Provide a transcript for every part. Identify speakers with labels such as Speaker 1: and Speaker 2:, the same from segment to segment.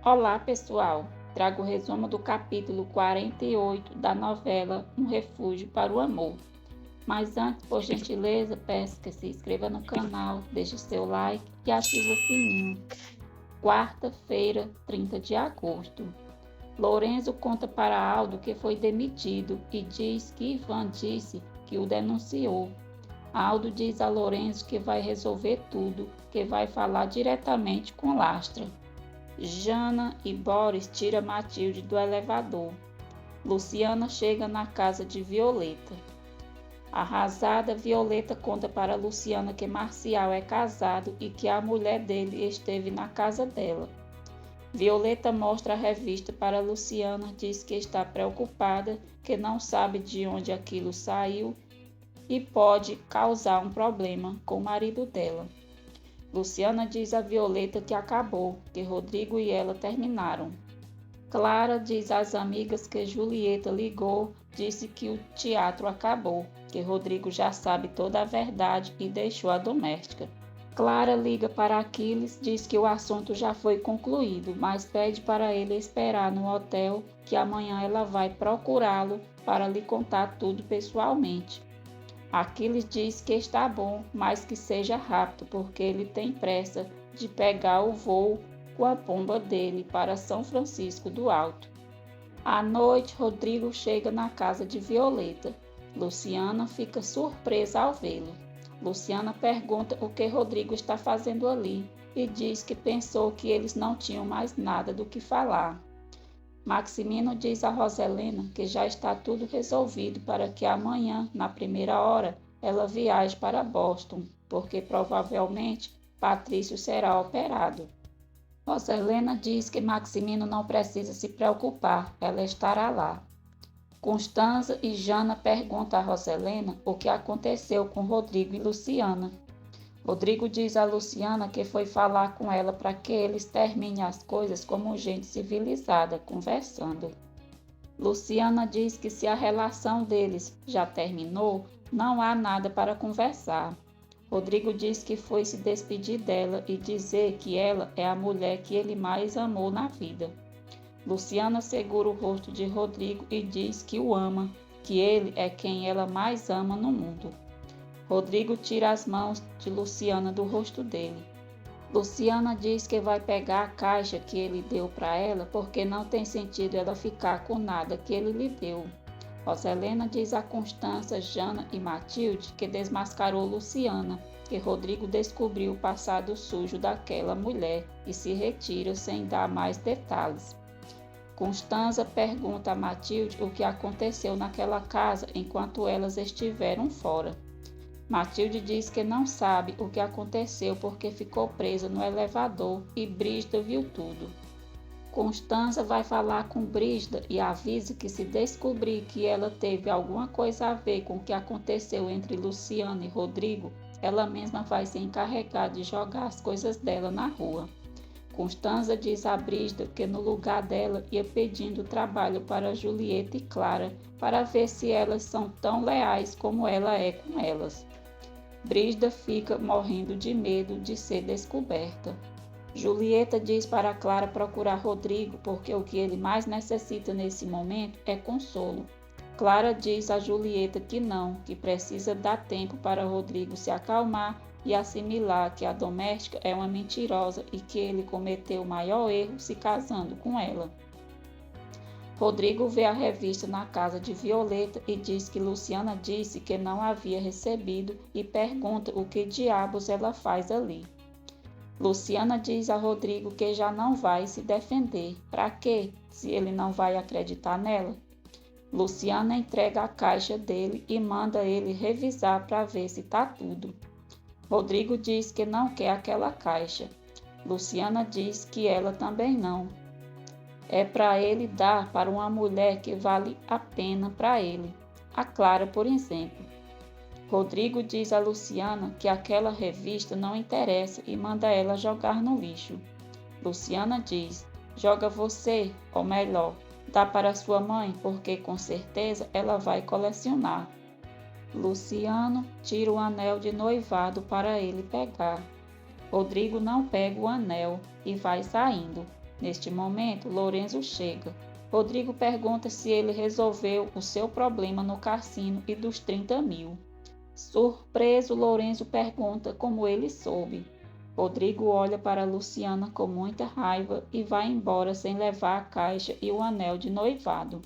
Speaker 1: Olá, pessoal! Trago o resumo do capítulo 48 da novela Um Refúgio para o Amor. Mas antes, por gentileza, peço que se inscreva no canal, deixe seu like e ative o sininho. Quarta-feira, 30 de agosto. Lorenzo conta para Aldo que foi demitido e diz que Ivan disse que o denunciou. Aldo diz a Lorenzo que vai resolver tudo, que vai falar diretamente com Lastra. Jana e Boris tiram Matilde do elevador. Luciana chega na casa de Violeta. Arrasada, Violeta conta para Luciana que Marcial é casado e que a mulher dele esteve na casa dela. Violeta mostra a revista para Luciana, diz que está preocupada, que não sabe de onde aquilo saiu e pode causar um problema com o marido dela. Luciana diz a Violeta que acabou, que Rodrigo e ela terminaram. Clara diz às amigas que Julieta ligou, disse que o teatro acabou, que Rodrigo já sabe toda a verdade e deixou a doméstica. Clara liga para Aquiles, diz que o assunto já foi concluído, mas pede para ele esperar no hotel, que amanhã ela vai procurá-lo para lhe contar tudo pessoalmente. Aquiles diz que está bom, mas que seja rápido, porque ele tem pressa de pegar o voo com a pomba dele para São Francisco do Alto. À noite, Rodrigo chega na casa de Violeta. Luciana fica surpresa ao vê-lo. Luciana pergunta o que Rodrigo está fazendo ali e diz que pensou que eles não tinham mais nada do que falar. Maximino diz a Roselena que já está tudo resolvido para que amanhã, na primeira hora, ela viaje para Boston, porque provavelmente Patrício será operado. Roselena diz que Maximino não precisa se preocupar, ela estará lá. Constanza e Jana perguntam a Roselena o que aconteceu com Rodrigo e Luciana. Rodrigo diz a Luciana que foi falar com ela para que eles terminem as coisas como gente civilizada, conversando. Luciana diz que se a relação deles já terminou, não há nada para conversar. Rodrigo diz que foi se despedir dela e dizer que ela é a mulher que ele mais amou na vida. Luciana segura o rosto de Rodrigo e diz que o ama, que ele é quem ela mais ama no mundo. Rodrigo tira as mãos de Luciana do rosto dele. Luciana diz que vai pegar a caixa que ele deu para ela porque não tem sentido ela ficar com nada que ele lhe deu. Roselena diz a Constança, Jana e Matilde que desmascarou Luciana, que Rodrigo descobriu o passado sujo daquela mulher e se retira sem dar mais detalhes. Constança pergunta a Matilde o que aconteceu naquela casa enquanto elas estiveram fora. Matilde diz que não sabe o que aconteceu porque ficou presa no elevador e Brígida viu tudo. Constança vai falar com Brígida e avisa que se descobrir que ela teve alguma coisa a ver com o que aconteceu entre Luciana e Rodrigo, ela mesma vai se encarregar de jogar as coisas dela na rua. Constança diz a Brígida que no lugar dela ia pedindo trabalho para Julieta e Clara para ver se elas são tão leais como ela é com elas. Brígida fica morrendo de medo de ser descoberta. Julieta diz para Clara procurar Rodrigo porque o que ele mais necessita nesse momento é consolo. Clara diz a Julieta que não, que precisa dar tempo para Rodrigo se acalmar e assimilar que a doméstica é uma mentirosa e que ele cometeu o maior erro se casando com ela. Rodrigo vê a revista na casa de Violeta e diz que Luciana disse que não havia recebido e pergunta o que diabos ela faz ali. Luciana diz a Rodrigo que já não vai se defender. Para quê, se ele não vai acreditar nela? Luciana entrega a caixa dele e manda ele revisar para ver se está tudo. Rodrigo diz que não quer aquela caixa. Luciana diz que ela também não. É para ele dar para uma mulher que vale a pena para ele, a Clara, por exemplo. Rodrigo diz a Luciana que aquela revista não interessa e manda ela jogar no lixo. Luciana diz: joga você, ou melhor, dá para sua mãe, porque com certeza ela vai colecionar. Luciano tira o anel de noivado para ele pegar. Rodrigo não pega o anel e vai saindo. Neste momento, Lourenço chega. Rodrigo pergunta se ele resolveu o seu problema no cassino e dos 30 mil. Surpreso, Lourenço pergunta como ele soube. Rodrigo olha para Luciana com muita raiva e vai embora sem levar a caixa e o anel de noivado.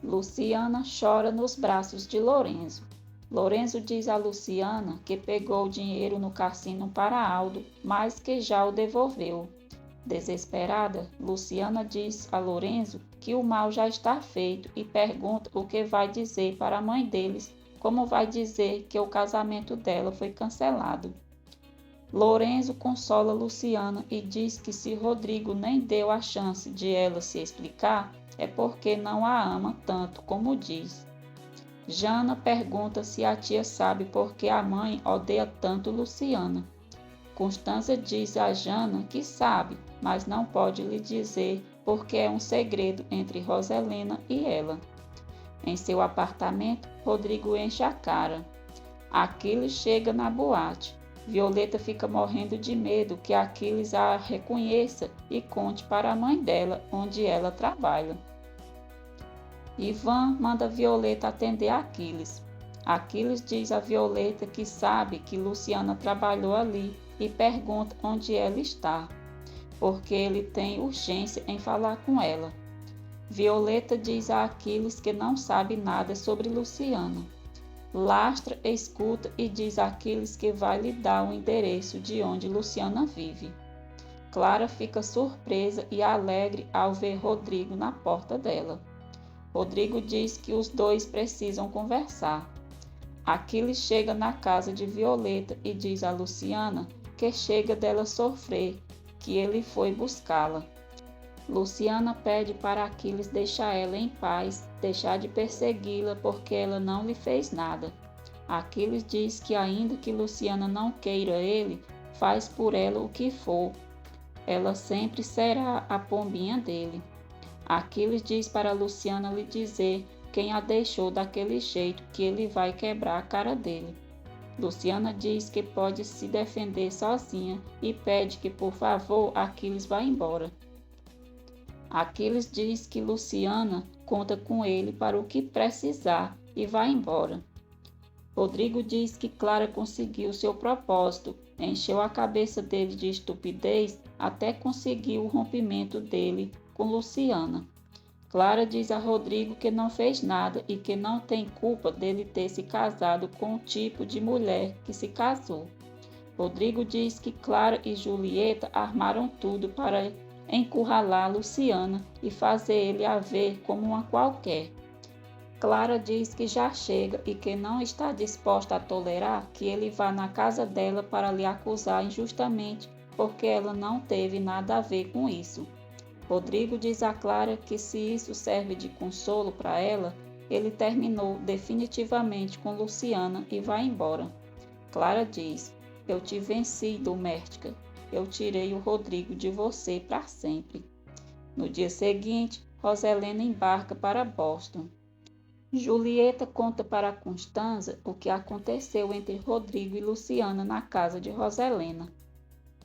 Speaker 1: Luciana chora nos braços de Lourenço. Lourenço diz a Luciana que pegou o dinheiro no cassino para Aldo, mas que já o devolveu. Desesperada, Luciana diz a Lourenço que o mal já está feito e pergunta o que vai dizer para a mãe deles, como vai dizer que o casamento dela foi cancelado. Lourenço consola Luciana e diz que se Rodrigo nem deu a chance de ela se explicar, é porque não a ama tanto como diz. Jana pergunta se a tia sabe por que a mãe odeia tanto Luciana. Constança diz a Jana que sabe, mas não pode lhe dizer porque é um segredo entre Roselena e ela. Em seu apartamento, Rodrigo enche a cara. Aquiles chega na boate. Violeta fica morrendo de medo que Aquiles a reconheça e conte para a mãe dela onde ela trabalha. Ivan manda Violeta atender Aquiles. Aquiles diz a Violeta que sabe que Luciana trabalhou ali e pergunta onde ela está, porque ele tem urgência em falar com ela. Violeta diz a Aquiles que não sabe nada sobre Luciana. Lastra escuta e diz a Aquiles que vai lhe dar o endereço de onde Luciana vive. Clara fica surpresa e alegre ao ver Rodrigo na porta dela. Rodrigo diz que os dois precisam conversar. Aquiles chega na casa de Violeta e diz a Luciana que chega dela sofrer, que ele foi buscá-la. Luciana pede para Aquiles deixar ela em paz, deixar de persegui-la porque ela não lhe fez nada. Aquiles diz que ainda que Luciana não queira ele, faz por ela o que for. Ela sempre será a pombinha dele. Aquiles diz para Luciana lhe dizer quem a deixou daquele jeito que ele vai quebrar a cara dele. Luciana diz que pode se defender sozinha e pede que, por favor, Aquiles vá embora. Aquiles diz que Luciana conta com ele para o que precisar e vai embora. Rodrigo diz que Clara conseguiu seu propósito, encheu a cabeça dele de estupidez até conseguir o rompimento dele com Luciana. Clara diz a Rodrigo que não fez nada e que não tem culpa dele ter se casado com o tipo de mulher que se casou. Rodrigo diz que Clara e Julieta armaram tudo para encurralar Luciana e fazer ele a ver como uma qualquer. Clara diz que já chega e que não está disposta a tolerar que ele vá na casa dela para lhe acusar injustamente porque ela não teve nada a ver com isso. Rodrigo diz a Clara que se isso serve de consolo para ela, ele terminou definitivamente com Luciana e vai embora. Clara diz: "Eu te venci, doméstica. Eu tirei o Rodrigo de você para sempre." No dia seguinte, Roselena embarca para Boston. Julieta conta para Constanza o que aconteceu entre Rodrigo e Luciana na casa de Roselena.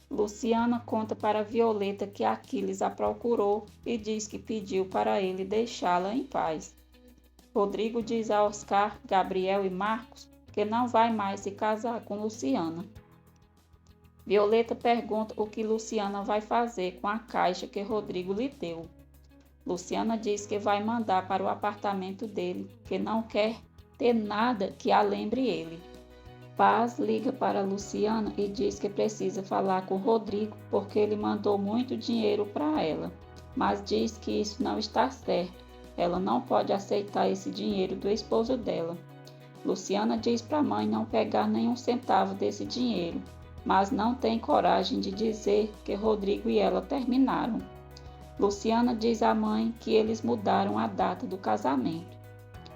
Speaker 1: Luciana conta para Violeta que Aquiles a procurou e diz que pediu para ele deixá-la em paz. Rodrigo diz a Oscar, Gabriel e Marcos que não vai mais se casar com Luciana. Violeta pergunta o que Luciana vai fazer com a caixa que Rodrigo lhe deu. Luciana diz que vai mandar para o apartamento dele, que não quer ter nada que a lembre ele. Paz liga para Luciana e diz que precisa falar com Rodrigo porque ele mandou muito dinheiro para ela, mas diz que isso não está certo. Ela não pode aceitar esse dinheiro do esposo dela. Luciana diz para a mãe não pegar nenhum centavo desse dinheiro, mas não tem coragem de dizer que Rodrigo e ela terminaram. Luciana diz à mãe que eles mudaram a data do casamento.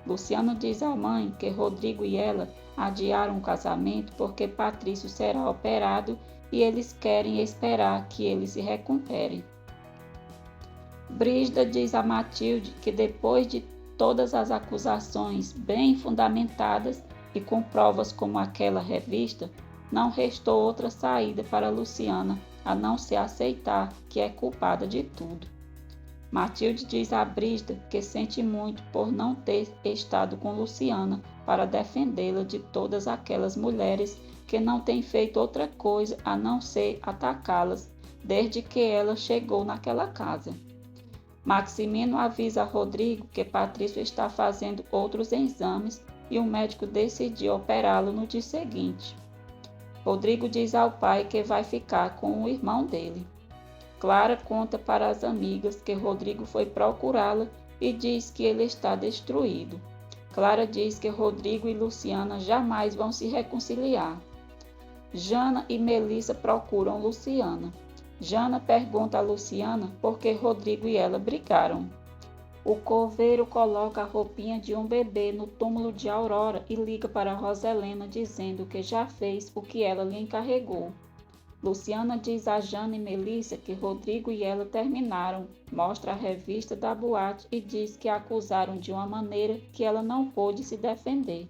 Speaker 1: Luciana diz à mãe que Rodrigo e ela adiaram o casamento porque Patrício será operado e eles querem esperar que ele se recupere. Brígida diz a Matilde que depois de todas as acusações bem fundamentadas e com provas como aquela revista, não restou outra saída para Luciana a não ser aceitar que é culpada de tudo. Matilde diz a Brígida que sente muito por não ter estado com Luciana para defendê-la de todas aquelas mulheres que não têm feito outra coisa a não ser atacá-las desde que ela chegou naquela casa. Maximino avisa a Rodrigo que Patrício está fazendo outros exames e o médico decidiu operá-lo no dia seguinte. Rodrigo diz ao pai que vai ficar com o irmão dele. Clara conta para as amigas que Rodrigo foi procurá-la e diz que ele está destruído. Clara diz que Rodrigo e Luciana jamais vão se reconciliar. Jana e Melissa procuram Luciana. Jana pergunta a Luciana por que Rodrigo e ela brigaram. O coveiro coloca a roupinha de um bebê no túmulo de Aurora e liga para Roselena dizendo que já fez o que ela lhe encarregou. Luciana diz a Jana e Melissa que Rodrigo e ela terminaram, mostra a revista da boate e diz que a acusaram de uma maneira que ela não pôde se defender.